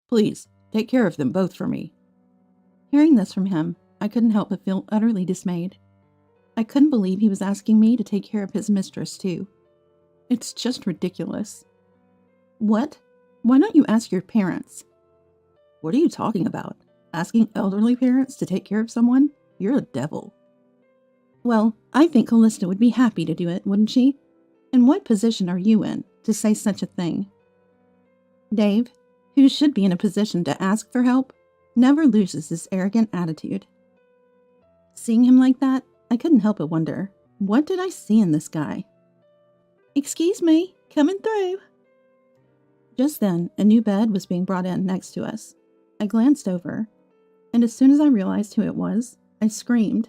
Please, take care of them both for me. Hearing this from him, I couldn't help but feel utterly dismayed. I couldn't believe he was asking me to take care of his mistress, too. It's just ridiculous. What? Why don't you ask your parents? What are you talking about? Asking elderly parents to take care of someone? You're a devil. Well, I think Callista would be happy to do it, wouldn't she? And what position are you in to say such a thing? Dave, who should be in a position to ask for help, never loses his arrogant attitude. Seeing him like that, I couldn't help but wonder, what did I see in this guy? Excuse me, coming through. Just then, a new bed was being brought in next to us. I glanced over, and as soon as I realized who it was, I screamed.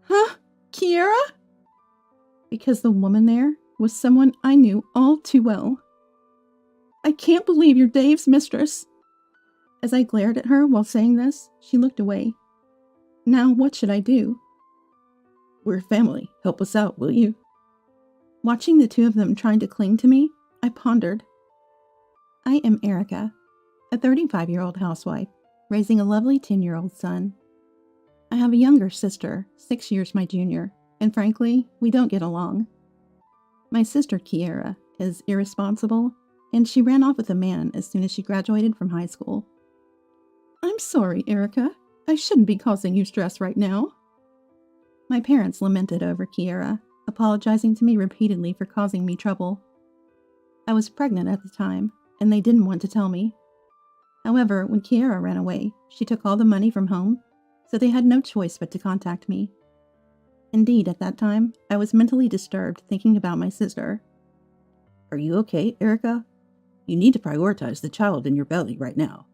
Huh? Kiera? Because the woman there was someone I knew all too well. I can't believe you're Dave's mistress. As I glared at her while saying this, she looked away. Now what should I do? We're family. Help us out, will you? Watching the two of them trying to cling to me, I pondered. I am Erica, a 35-year-old housewife, raising a lovely 10-year-old son. I have a younger sister, 6 years my junior, and frankly, we don't get along. My sister Kiera is irresponsible, and she ran off with a man as soon as she graduated from high school. I'm sorry, Erica. I shouldn't be causing you stress right now. My parents lamented over Kiera, apologizing to me repeatedly for causing me trouble. I was pregnant at the time, and they didn't want to tell me. However, when Kiera ran away, she took all the money from home, so they had no choice but to contact me. Indeed, at that time, I was mentally disturbed thinking about my sister. Are you okay, Erica? You need to prioritize the child in your belly right now.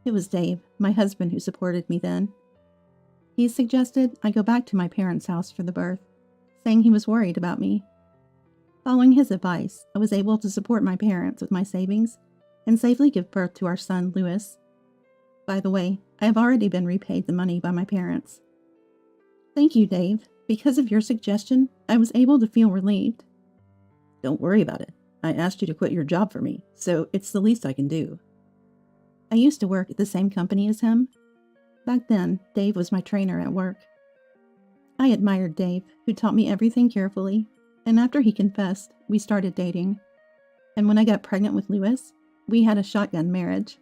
It was Dave, my husband, who supported me then. He suggested I go back to my parents' house for the birth, saying he was worried about me. Following his advice, I was able to support my parents with my savings and safely give birth to our son, Louis. By the way, I have already been repaid the money by my parents. Thank you, Dave. Because of your suggestion, I was able to feel relieved. Don't worry about it. I asked you to quit your job for me, so it's the least I can do. I used to work at the same company as him. Back then, Dave was my trainer at work. I admired Dave, who taught me everything carefully, and after he confessed, we started dating. And when I got pregnant with Louis, we had a shotgun marriage.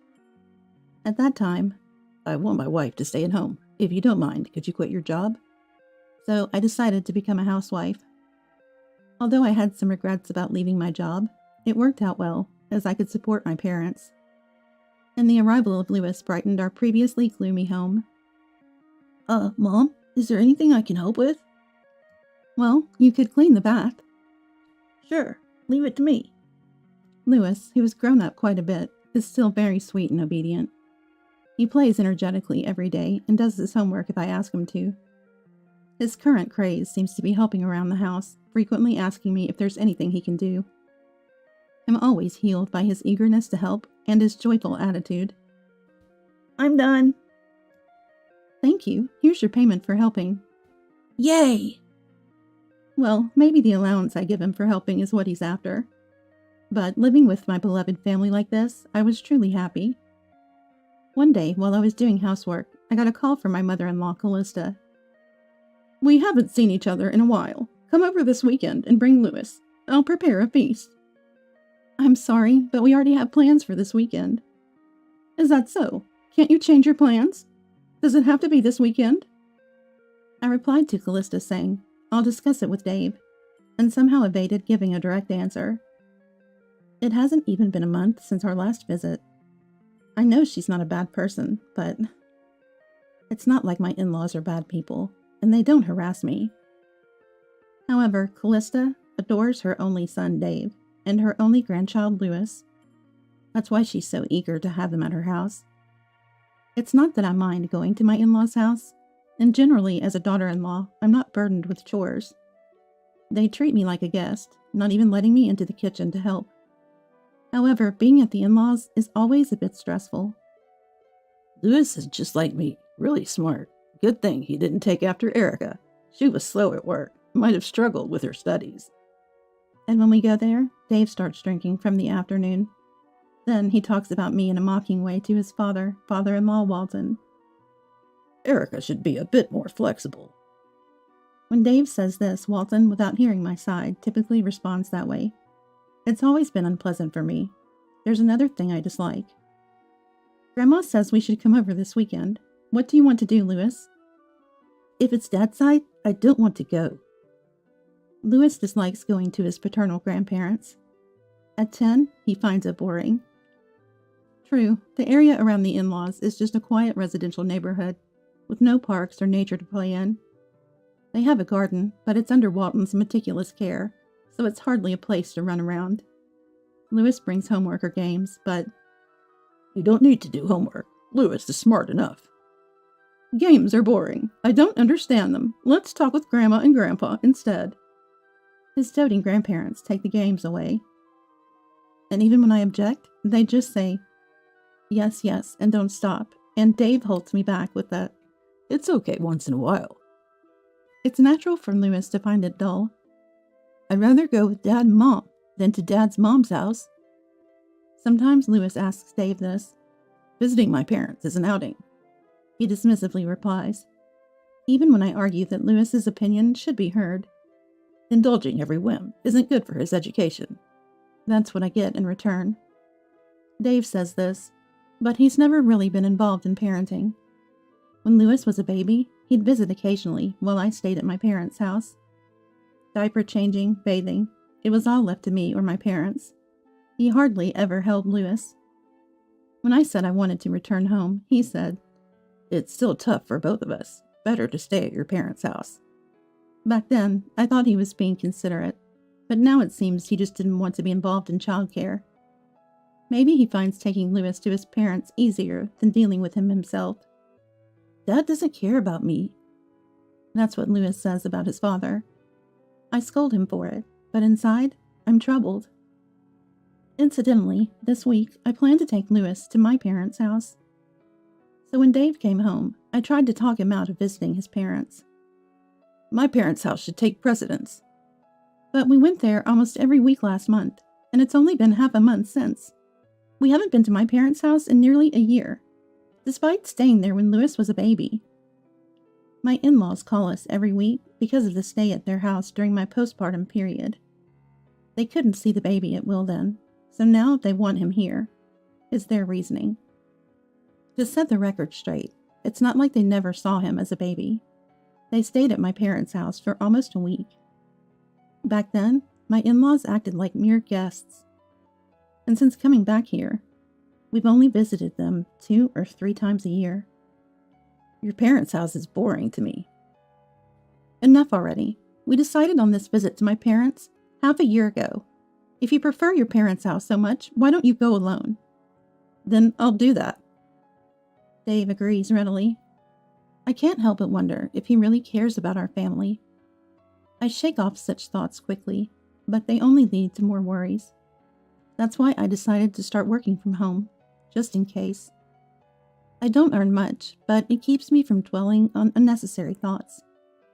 At that time, I want my wife to stay at home. If you don't mind, could you quit your job? So I decided to become a housewife. Although I had some regrets about leaving my job, it worked out well, as I could support my parents. And the arrival of Louis brightened our previously gloomy home. Mom, is there anything I can help with? Well, you could clean the bath. Sure, leave it to me. Louis, who has grown up quite a bit, is still very sweet and obedient. He plays energetically every day and does his homework if I ask him to. His current craze seems to be helping around the house, frequently asking me if there's anything he can do. I'm always healed by his eagerness to help and his joyful attitude. I'm done. Thank you. Here's your payment for helping. Yay! Well, maybe the allowance I give him for helping is what he's after. But living with my beloved family like this, I was truly happy. One day, while I was doing housework, I got a call from my mother-in-law, Callista. We haven't seen each other in a while. Come over this weekend and bring Louis. I'll prepare a feast. I'm sorry, but we already have plans for this weekend. Is that so? Can't you change your plans? Does it have to be this weekend? I replied to Callista saying, I'll discuss it with Dave, and somehow evaded giving a direct answer. It hasn't even been a month since our last visit. I know she's not a bad person, but it's not like my in-laws are bad people, and they don't harass me. However, Callista adores her only son, Dave, and her only grandchild, Louis. That's why she's so eager to have them at her house. It's not that I mind going to my in-laws' house, and generally, as a daughter-in-law, I'm not burdened with chores. They treat me like a guest, not even letting me into the kitchen to help. However, being at the in-laws is always a bit stressful. Louis is just like me, really smart. Good thing he didn't take after Erica. She was slow at work, might have struggled with her studies. And when we go there, Dave starts drinking from the afternoon. Then he talks about me in a mocking way to his father-in-law Walton. Erica should be a bit more flexible. When Dave says this, Walton, without hearing my side, typically responds that way. It's always been unpleasant for me. There's another thing I dislike. Grandma says we should come over this weekend. What do you want to do, Louis? If it's Dad's side, I don't want to go. Louis dislikes going to his paternal grandparents. At 10, he finds it boring. True, the area around the in-laws is just a quiet residential neighborhood, with no parks or nature to play in. They have a garden, but it's under Walton's meticulous care, so it's hardly a place to run around. Louis brings homework or games, but... You don't need to do homework. Louis is smart enough. Games are boring. I don't understand them. Let's talk with Grandma and Grandpa instead. His doting grandparents take the games away. And even when I object, they just say, yes, yes, and don't stop. And Dave holds me back with that, it's okay once in a while. It's natural for Louis to find it dull. I'd rather go with Dad and Mom than to Dad's mom's house. Sometimes Louis asks Dave this. Visiting my parents is an outing. He dismissively replies, even when I argue that Louis's opinion should be heard. Indulging every whim isn't good for his education. That's what I get in return. Dave says this, but he's never really been involved in parenting. When Louis was a baby, he'd visit occasionally while I stayed at my parents' house. Diaper changing, bathing, it was all left to me or my parents. He hardly ever held Louis. When I said I wanted to return home, he said, it's still tough for both of us. Better to stay at your parents' house. Back then, I thought he was being considerate, but now it seems he just didn't want to be involved in childcare. Maybe he finds taking Louis to his parents easier than dealing with him himself. Dad doesn't care about me. That's what Louis says about his father. I scold him for it, but inside, I'm troubled. Incidentally, this week, I plan to take Louis to my parents' house. So when Dave came home, I tried to talk him out of visiting his parents. My parents' house should take precedence. But we went there almost every week last month, and it's only been half a month since. We haven't been to my parents' house in nearly a year, despite staying there when Louis was a baby. My in-laws call us every week because of the stay at their house during my postpartum period. They couldn't see the baby at will then, so now they want him here, is their reasoning. To set the record straight, it's not like they never saw him as a baby. They stayed at my parents' house for almost a week. Back then, my in-laws acted like mere guests. And since coming back here, we've only visited them 2 or 3 times a year. Your parents' house is boring to me. Enough already. We decided on this visit to my parents half a year ago. If you prefer your parents' house so much, why don't you go alone? Then I'll do that. Dave agrees readily. I can't help but wonder if he really cares about our family. I shake off such thoughts quickly, but they only lead to more worries. That's why I decided to start working from home, just in case. I don't earn much, but it keeps me from dwelling on unnecessary thoughts,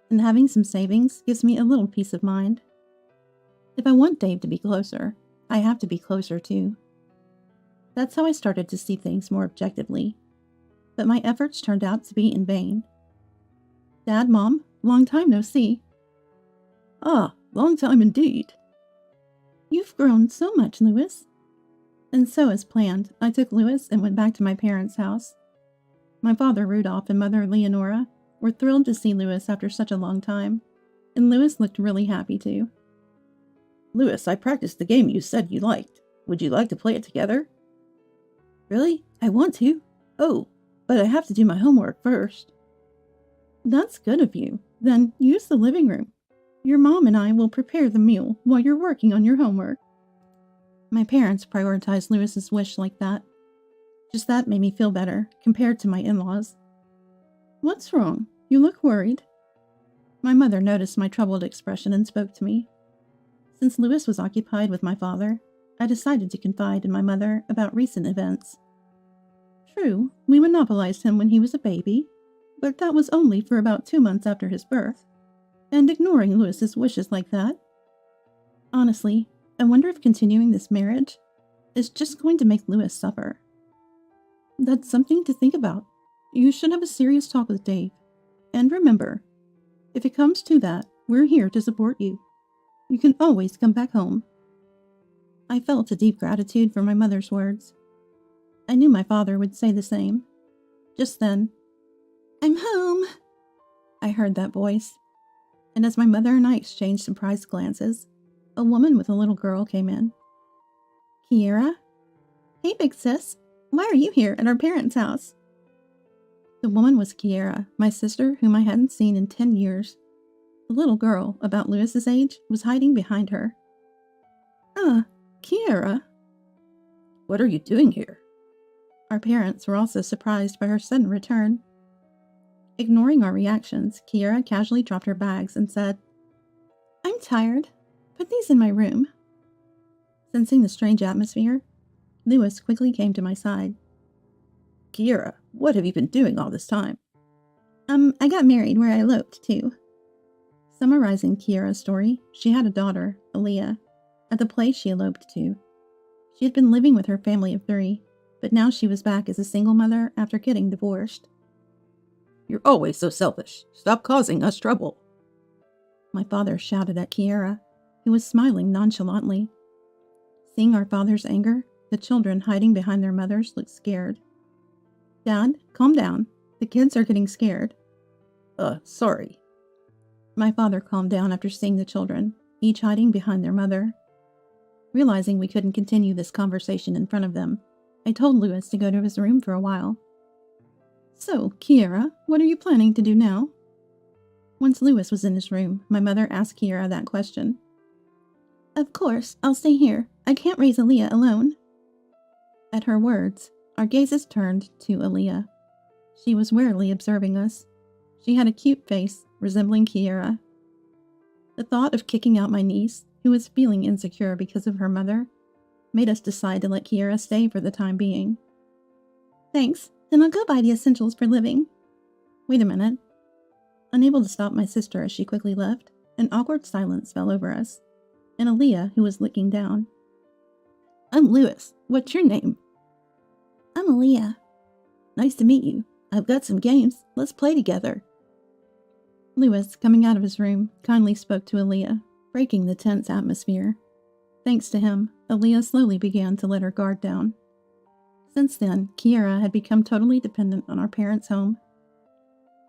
and having some savings gives me a little peace of mind. If I want Dave to be closer, I have to be closer too. That's how I started to see things more objectively. But my efforts turned out to be in vain. Dad, Mom, long time no see. Ah, long time indeed. You've grown so much, Louis. And so, as planned, I took Louis and went back to my parents' house. My father Rudolph and mother Leonora were thrilled to see Louis after such a long time, and Louis looked really happy too. Louis, I practiced the game you said you liked. Would you like to play it together? Really? I want to. Oh, but I have to do my homework first. That's good of you. Then use the living room. Your mom and I will prepare the meal while you're working on your homework. My parents prioritized Louis's wish like that. Just that made me feel better, compared to my in-laws. What's wrong? You look worried. My mother noticed my troubled expression and spoke to me. Since Louis was occupied with my father, I decided to confide in my mother about recent events. True, we monopolized him when he was a baby, but that was only for about 2 months after his birth. And ignoring Louis's wishes like that? Honestly, I wonder if continuing this marriage is just going to make Lewis suffer. That's something to think about. You should have a serious talk with Dave. And remember, if it comes to that, we're here to support you. You can always come back home. I felt a deep gratitude for my mother's words. I knew my father would say the same. Just then, "I'm home," I heard that voice. And as my mother and I exchanged surprised glances, a woman with a little girl came in. "Kiera? Hey, big sis. Why are you here at our parents' house?" The woman was Kiera, my sister, whom I hadn't seen in 10 years. The little girl, about Lewis's age, was hiding behind her. Kiera. What are you doing here?" Our parents were also surprised by her sudden return. Ignoring our reactions, Kiera casually dropped her bags and said, "I'm tired. Put these in my room." Sensing the strange atmosphere, Lewis quickly came to my side. "Kiera, what have you been doing all this time?" I got married where I eloped, too." Summarizing Kiera's story, she had a daughter, Aaliyah, at the place she eloped to. She had been living with her family of 3, but now she was back as a single mother after getting divorced. "You're always so selfish. Stop causing us trouble." My father shouted at Kiera, who was smiling nonchalantly. Seeing our father's anger, the children hiding behind their mothers looked scared. "Dad, calm down. The kids are getting scared." Sorry." My father calmed down after seeing the children, each hiding behind their mother. Realizing we couldn't continue this conversation in front of them, I told Lewis to go to his room for a while. "So, Kiera, what are you planning to do now?" Once Lewis was in his room, my mother asked Kiera that question. "Of course, I'll stay here. I can't raise Aaliyah alone." At her words, our gazes turned to Aaliyah. She was warily observing us. She had a cute face, resembling Kiera. The thought of kicking out my niece, who was feeling insecure because of her mother, made us decide to let Kiera stay for the time being. "Thanks, then I'll go buy the essentials for living." "Wait a minute." Unable to stop my sister as she quickly left, an awkward silence fell over us, and Aaliyah, who was looking down. "I'm Lewis. What's your name?" "I'm Aaliyah." "Nice to meet you. I've got some games. Let's play together." Lewis, coming out of his room, kindly spoke to Aaliyah, breaking the tense atmosphere. Thanks to him, Aaliyah slowly began to let her guard down. Since then, Kiera had become totally dependent on our parents' home.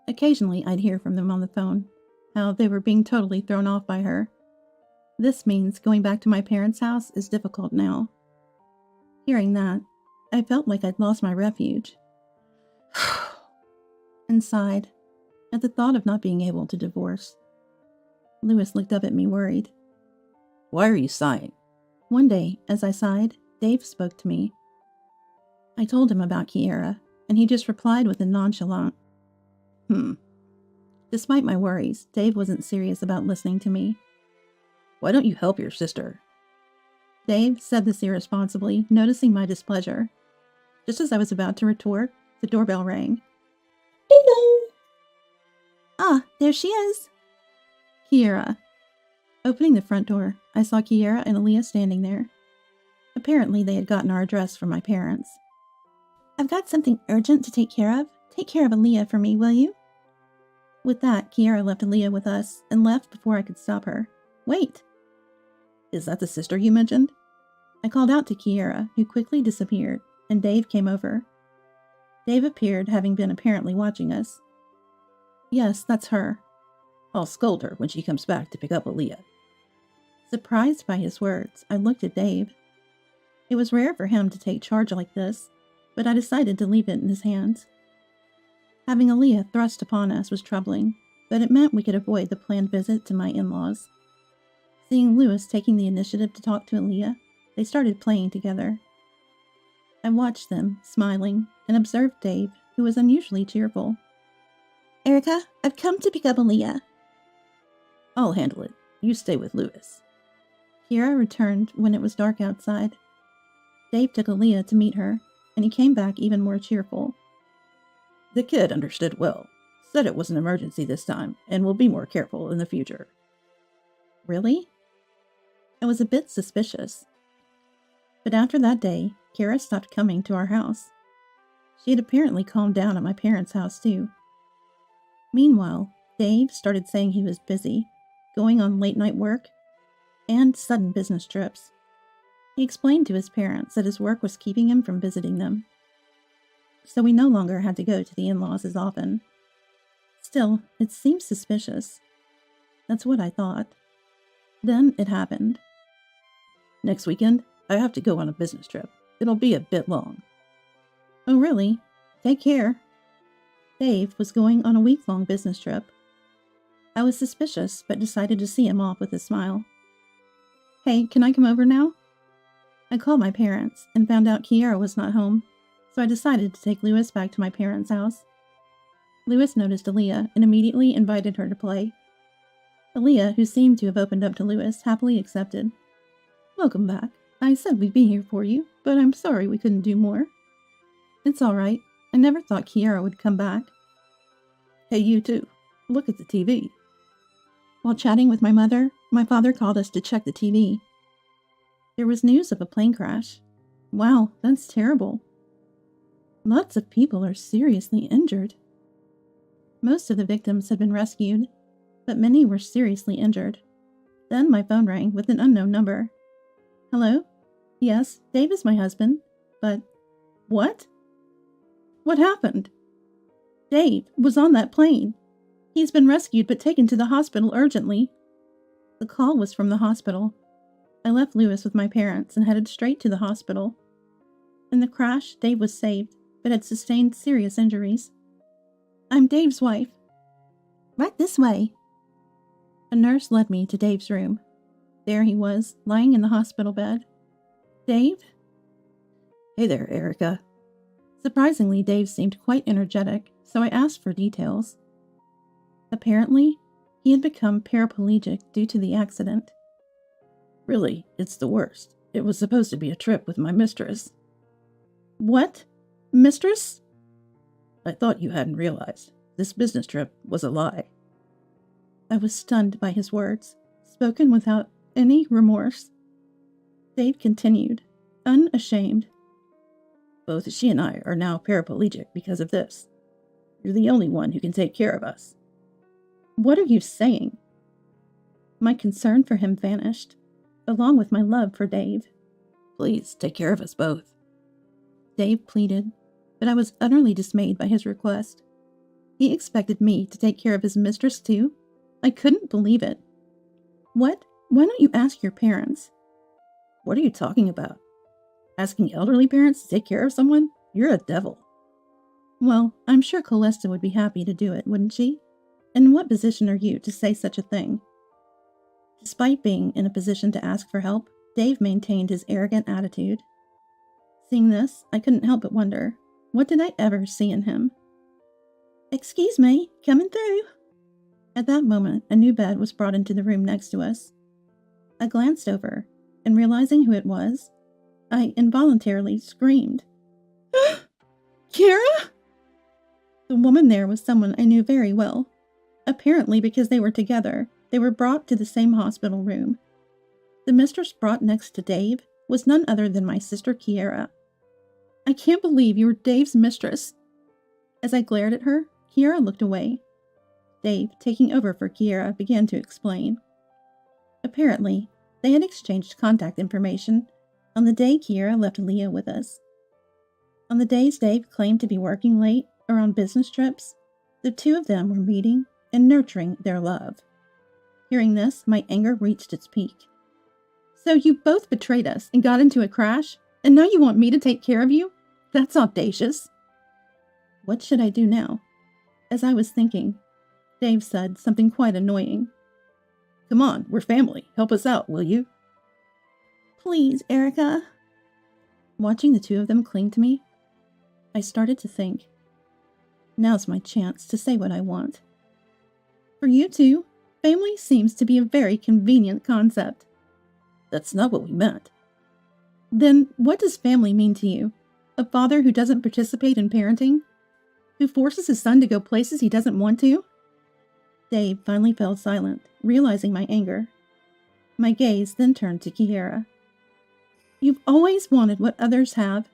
Occasionally, I'd hear from them on the phone, how they were being totally thrown off by her. This means going back to my parents' house is difficult now. Hearing that, I felt like I'd lost my refuge. And sighed at the thought of not being able to divorce. Lewis looked up at me worried. "Why are you sighing?" One day, as I sighed, Dave spoke to me. I told him about Kiera, and he just replied with a nonchalant, Despite my worries, Dave wasn't serious about listening to me. "Why don't you help your sister?" Dave said this irresponsibly, noticing my displeasure. Just as I was about to retort, the doorbell rang. "Ding-dong!" "Ah, there she is." Kiera. Opening the front door, I saw Kiera and Aaliyah standing there. Apparently, they had gotten our address from my parents. "I've got something urgent to take care of. Take care of Aaliyah for me, will you?" With that, Kiera left Aaliyah with us and left before I could stop her. "Wait." "Is that the sister you mentioned?" I called out to Kiera, who quickly disappeared, and Dave came over. Dave appeared, having been apparently watching us. "Yes, that's her." "I'll scold her when she comes back to pick up Aaliyah." Surprised by his words, I looked at Dave. It was rare for him to take charge like this, but I decided to leave it in his hands. Having Aaliyah thrust upon us was troubling, but it meant we could avoid the planned visit to my in-laws. Seeing Lewis taking the initiative to talk to Aaliyah, they started playing together. I watched them, smiling, and observed Dave, who was unusually cheerful. "Erica, I've come to pick up Aaliyah." "I'll handle it. You stay with Lewis." Kiera returned when it was dark outside. Dave took Aaliyah to meet her, and he came back even more cheerful. "The kid understood well. Said it was an emergency this time, and will be more careful in the future." "Really?" I was a bit suspicious. But after that day, Kara stopped coming to our house. She had apparently calmed down at my parents' house, too. Meanwhile, Dave started saying he was busy, going on late-night work, and sudden business trips. He explained to his parents that his work was keeping him from visiting them, so we no longer had to go to the in-laws as often. Still, it seemed suspicious. That's what I thought. Then it happened. Next weekend, I have to go on a business trip. It'll be a bit long. Oh, really? Take care. Dave was going on a week-long business trip. I was suspicious, but decided to see him off with a smile. Hey, can I come over now? I called my parents and found out Kiara was not home, so I decided to take Lewis back to my parents' house. Lewis noticed Aaliyah and immediately invited her to play. Aaliyah, who seemed to have opened up to Lewis, happily accepted. Welcome back. I said we'd be here for you, but I'm sorry we couldn't do more. It's all right. I never thought Kiara would come back. Hey, you too. Look at the TV. While chatting with my mother, my father called us to check the TV. There was news of a plane crash. Wow, that's terrible. Lots of people are seriously injured. Most of the victims had been rescued, but many were seriously injured. Then my phone rang with an unknown number. Hello? Yes, Dave is my husband, but... What? What happened? Dave was on that plane. He's been rescued but taken to the hospital urgently. The call was from the hospital. I left Lewis with my parents and headed straight to the hospital. In the crash, Dave was saved, but had sustained serious injuries. I'm Dave's wife. Right this way. A nurse led me to Dave's room. There he was, lying in the hospital bed. Dave? Hey there, Erica. Surprisingly, Dave seemed quite energetic, so I asked for details. Apparently, he had become paraplegic due to the accident. Really, it's the worst. It was supposed to be a trip with my mistress. What? Mistress? I thought you hadn't realized. This business trip was a lie. I was stunned by his words, spoken without any remorse. Dave continued, unashamed. Both she and I are now paraplegic because of this. You're the only one who can take care of us. What are you saying? My concern for him vanished, along with my love for Dave. Please take care of us both. Dave pleaded, but I was utterly dismayed by his request. He expected me to take care of his mistress too? I couldn't believe it. What? Why don't you ask your parents? What are you talking about? Asking elderly parents to take care of someone? You're a devil. Well, I'm sure Callista would be happy to do it, wouldn't she? In what position are you to say such a thing? Despite being in a position to ask for help, Dave maintained his arrogant attitude. Seeing this, I couldn't help but wonder, what did I ever see in him? Excuse me, coming through. At that moment, a new bed was brought into the room next to us. I glanced over, and realizing who it was, I involuntarily screamed. Kara? The woman there was someone I knew very well. Apparently, because they were together, they were brought to the same hospital room. The mistress brought next to Dave was none other than my sister Kiara. I can't believe you were Dave's mistress. As I glared at her, Kiara looked away. Dave, taking over for Kiara, began to explain. Apparently, they had exchanged contact information on the day Kiara left Leah with us. On the days Dave claimed to be working late or on business trips, the two of them were meeting and nurturing their love. Hearing this, my anger reached its peak. So you both betrayed us and got into a crash, and now you want me to take care of you? That's audacious. What should I do now? As I was thinking, Dave said something quite annoying. Come on, we're family. Help us out, will you? Please, Erica. Watching the two of them cling to me, I started to think, now's my chance to say what I want. For you two, family seems to be a very convenient concept. That's not what we meant. Then what does family mean to you? A father who doesn't participate in parenting? Who forces his son to go places he doesn't want to? Dave finally fell silent, realizing my anger. My gaze then turned to Kiara. You've always wanted what others have,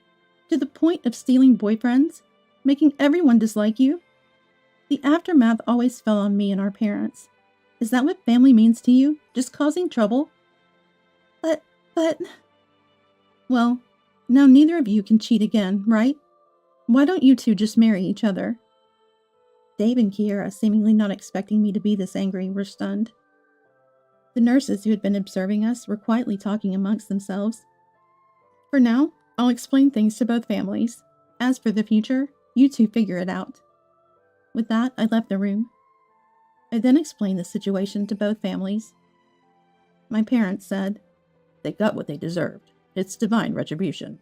to the point of stealing boyfriends, making everyone dislike you. The aftermath always fell on me and our parents. Is that what family means to you? Just causing trouble? But... Well, now neither of you can cheat again, right? Why don't you two just marry each other? Dave and Kiera, seemingly not expecting me to be this angry, were stunned. The nurses who had been observing us were quietly talking amongst themselves. For now, I'll explain things to both families. As for the future, you two figure it out. With that, I left the room. I then explained the situation to both families. My parents said, They got what they deserved. It's divine retribution.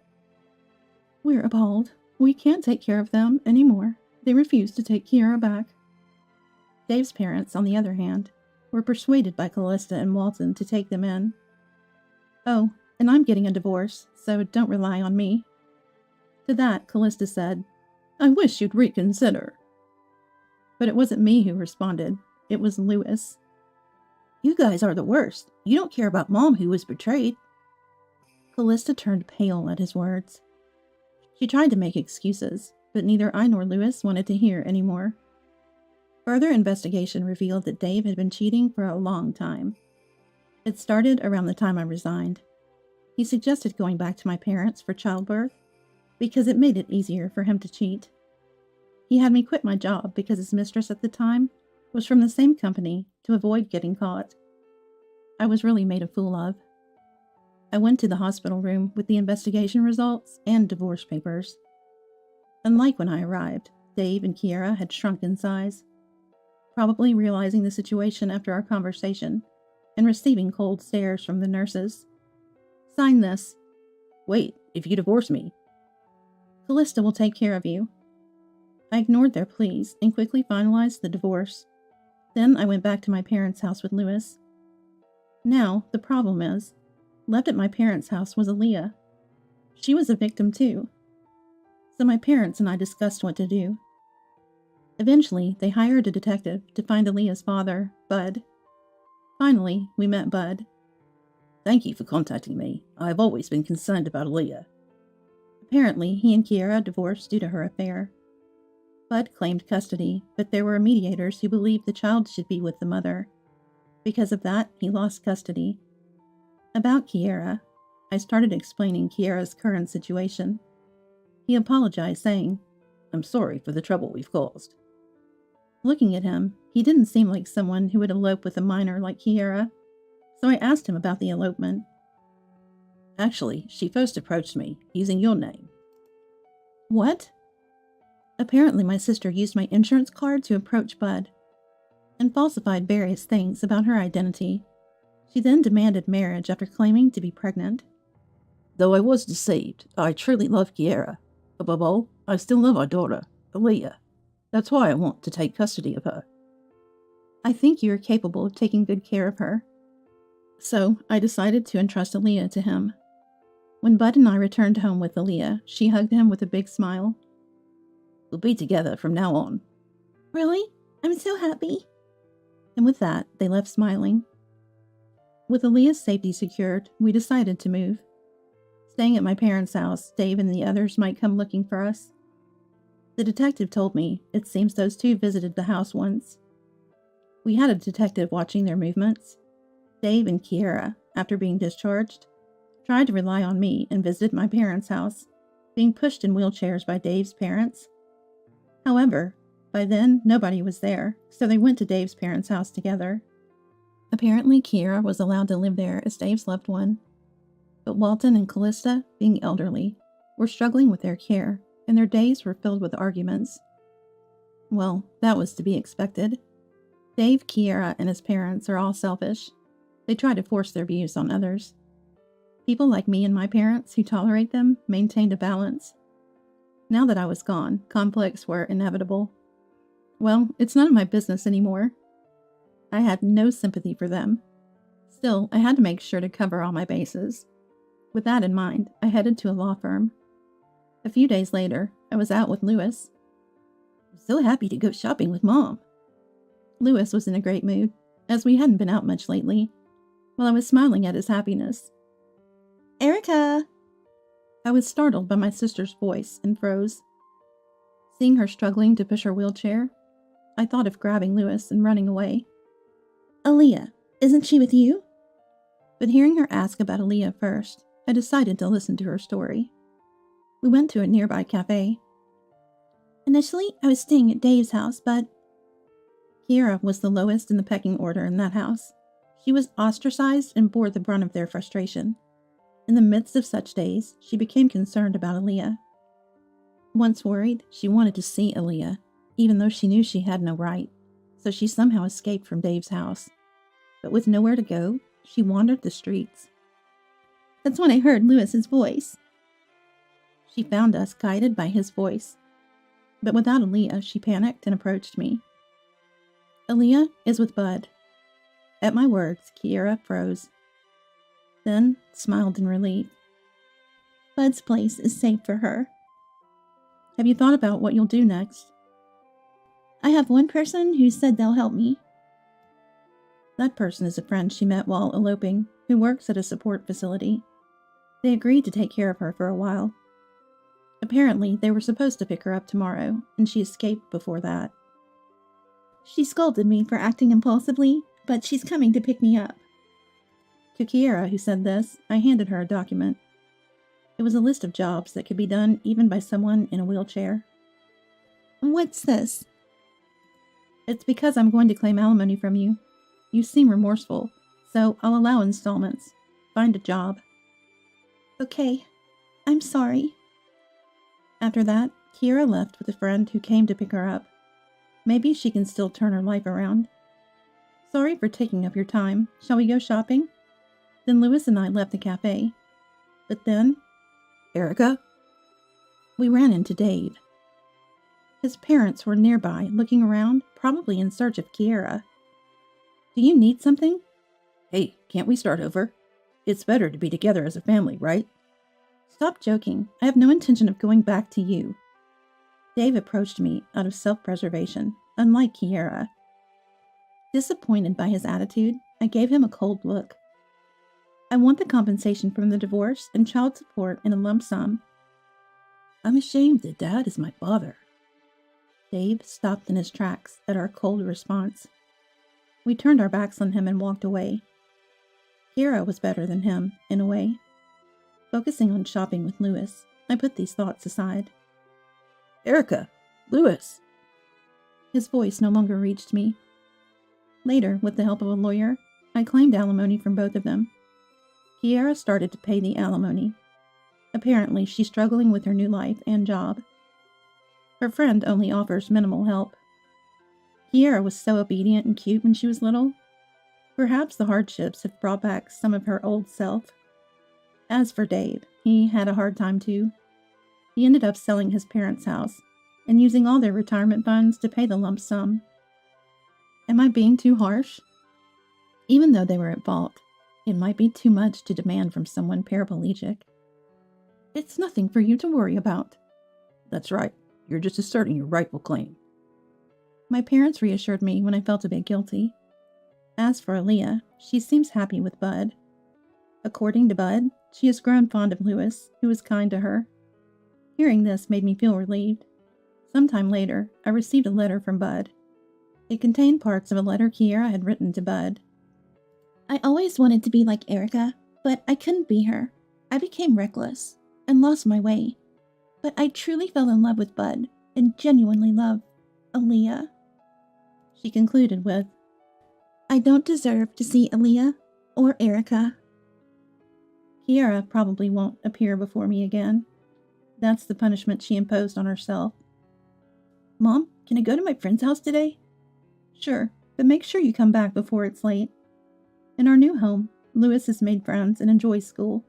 We're appalled. We can't take care of them anymore. They refuse to take Kiera back. Dave's parents, on the other hand, were persuaded by Callista and Walton to take them in. Oh, and I'm getting a divorce, so don't rely on me. To that, Callista said, I wish you'd reconsider. But it wasn't me who responded. It was Lewis. You guys are the worst. You don't care about Mom, who was betrayed. Callista turned pale at his words. She tried to make excuses, but neither I nor Lewis wanted to hear any more. Further investigation revealed that Dave had been cheating for a long time. It started around the time I resigned. He suggested going back to my parents for childbirth because it made it easier for him to cheat. He had me quit my job because his mistress at the time was from the same company to avoid getting caught. I was really made a fool of. I went to the hospital room with the investigation results and divorce papers. Unlike when I arrived, Dave and Kiera had shrunk in size, probably realizing the situation after our conversation and receiving cold stares from the nurses. Sign this. Wait, if you divorce me, Callista will take care of you. I ignored their pleas and quickly finalized the divorce. Then I went back to my parents' house with Lewis. Now, the problem is, left at my parents' house was Aaliyah. She was a victim too. So my parents and I discussed what to do. Eventually, they hired a detective to find Aaliyah's father, Bud. Finally, we met Bud. Thank you for contacting me. I've always been concerned about Aaliyah. Apparently, he and Kiera divorced due to her affair. Bud claimed custody, but there were mediators who believed the child should be with the mother. Because of that, he lost custody. About Kiera, I started explaining Kiera's current situation. He apologized, saying, I'm sorry for the trouble we've caused. Looking at him, he didn't seem like someone who would elope with a minor like Kiera, so I asked him about the elopement. Actually, she first approached me, using your name. What? Apparently my sister used my insurance card to approach Bud, and falsified various things about her identity. She then demanded marriage after claiming to be pregnant. Though I was deceived, I truly love Kiera. Above all, I still love our daughter, Aaliyah. That's why I want to take custody of her. I think you are capable of taking good care of her. So I decided to entrust Aaliyah to him. When Bud and I returned home with Aaliyah, she hugged him with a big smile. We'll be together from now on. Really? I'm so happy. And with that, they left smiling. With Aaliyah's safety secured, we decided to move. Staying at my parents' house, Dave and the others might come looking for us. The detective told me it seems those two visited the house once. We had a detective watching their movements. Dave and Kiera, after being discharged, tried to rely on me and visited my parents' house, being pushed in wheelchairs by Dave's parents. However, by then nobody was there, so they went to Dave's parents' house together. Apparently Kiera was allowed to live there as Dave's loved one. But Walton and Callista, being elderly, were struggling with their care, and their days were filled with arguments. Well, that was to be expected. Dave, Kiera, and his parents are all selfish. They try to force their views on others. People like me and my parents who tolerate them maintained a balance. Now that I was gone, conflicts were inevitable. Well, it's none of my business anymore. I had no sympathy for them. Still, I had to make sure to cover all my bases. With that in mind, I headed to a law firm. A few days later, I was out with Lewis. I'm so happy to go shopping with Mom. Lewis was in a great mood, as we hadn't been out much lately, while I was smiling at his happiness. Erica, I was startled by my sister's voice and froze. Seeing her struggling to push her wheelchair, I thought of grabbing Lewis and running away. Aaliyah, isn't she with you? But hearing her ask about Aaliyah first, I decided to listen to her story. We went to a nearby cafe. Initially, I was staying at Dave's house, but Kiera was the lowest in the pecking order in that house. She was ostracized and bore the brunt of their frustration. In the midst of such days, she became concerned about Aaliyah. Once worried, she wanted to see Aaliyah, even though she knew she had no right, so she somehow escaped from Dave's house. But with nowhere to go, she wandered the streets. That's when I heard Lewis's voice. She found us guided by his voice. But without Aaliyah, she panicked and approached me. Aaliyah is with Bud. At my words, Kiera froze. Then smiled in relief. Bud's place is safe for her. Have you thought about what you'll do next? I have one person who said they'll help me. That person is a friend she met while eloping, who works at a support facility. They agreed to take care of her for a while. Apparently, they were supposed to pick her up tomorrow, and she escaped before that. She scolded me for acting impulsively, but she's coming to pick me up. To Kiera, who said this, I handed her a document. It was a list of jobs that could be done even by someone in a wheelchair. What's this? It's because I'm going to claim alimony from you. You seem remorseful, so I'll allow installments. Find a job. Okay. I'm sorry. After that, Kiera left with a friend who came to pick her up. Maybe she can still turn her life around. Sorry for taking up your time. Shall we go shopping? Then Lewis and I left the cafe. But then... Erica? We ran into Dave. His parents were nearby, looking around, probably in search of Kiera. Do you need something? Hey, can't we start over? It's better to be together as a family, right? Stop joking. I have no intention of going back to you. Dave approached me out of self-preservation, unlike Kiera. Disappointed by his attitude, I gave him a cold look. I want the compensation from the divorce and child support in a lump sum. I'm ashamed that Dad is my father. Dave stopped in his tracks at our cold response. We turned our backs on him and walked away. Kiera was better than him, in a way. Focusing on shopping with Lewis, I put these thoughts aside. Erica! Lewis! His voice no longer reached me. Later, with the help of a lawyer, I claimed alimony from both of them. Kiera started to pay the alimony. Apparently, she's struggling with her new life and job. Her friend only offers minimal help. Kiera was so obedient and cute when she was little. Perhaps the hardships have brought back some of her old self. As for Dave, he had a hard time too. He ended up selling his parents' house and using all their retirement funds to pay the lump sum. Am I being too harsh? Even though they were at fault, it might be too much to demand from someone paraplegic. It's nothing for you to worry about. That's right. You're just asserting your rightful claim. My parents reassured me when I felt a bit guilty. As for Aaliyah, she seems happy with Bud. According to Bud, she has grown fond of Lewis, who was kind to her. Hearing this made me feel relieved. Sometime later, I received a letter from Bud. It contained parts of a letter Kiera had written to Bud. I always wanted to be like Erica, but I couldn't be her. I became reckless and lost my way. But I truly fell in love with Bud and genuinely love Aaliyah. She concluded with, I don't deserve to see Aaliyah or Erica. Kiera probably won't appear before me again. That's the punishment she imposed on herself. Mom, can I go to my friend's house today? Sure, but make sure you come back before it's late. In our new home, Lewis has made friends and enjoys school.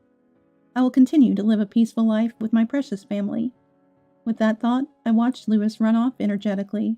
I will continue to live a peaceful life with my precious family. With that thought, I watched Lewis run off energetically.